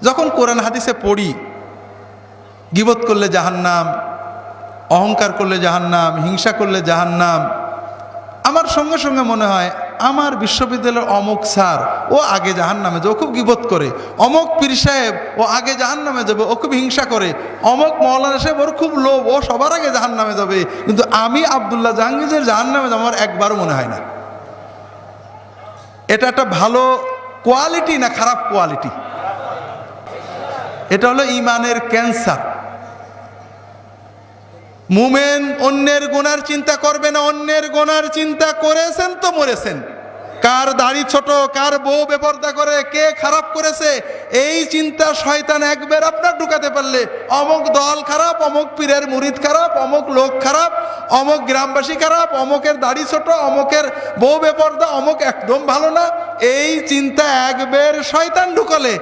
যখন কোরআন হাদিসে পড়ি গীবত করলে জাহান্নাম, অহংকার করলে জাহান্নাম, হিংসা করলে জাহান্নাম, আমার সঙ্গে সঙ্গে মনে হয় আমার বিশ্ববিদ্যালয়ের অমুক স্যার ও আগে জাহান্নামে যাবে, ও খুব গীবত করে। অমুক পীর সাহেব ও আগে জাহান্নামে যাবে, ও খুব হিংসা করে। অমুক মৌলানা সাহেব ওর খুব লোভ, ও সবার আগে জাহান্নামে যাবে। কিন্তু আমি আব্দুল্লাহ জাহাঙ্গীরের জাহান্নামে যাবো আমার একবারও মনে হয় না। এটা একটা ভালো কোয়ালিটি না খারাপ কোয়ালিটি? এটা হলো ইমানের ক্যান্সার। মুমিন অন্যের গুনার চিন্তা করবে না, অন্যের গুনার চিন্তা করেছেন তো মরেছেন। কার দাড়ি ছোট, কার বউ বেপরদা করে, কে খারাপ করেছে, এই চিন্তা শয়তান একবার আপনার ঢুকাতে পারলে অমুক দল খারাপ, অমুক পীরের মুরিদ খারাপ, অমুক লোক খারাপ, অমুক গ্রামবাসী খারাপ, অমুকের দাড়ি ছোট, অমুকের বউ বেপরদা, অমুক একদম ভালো না, এই চিন্তা একবার শয়তান ঢুকালে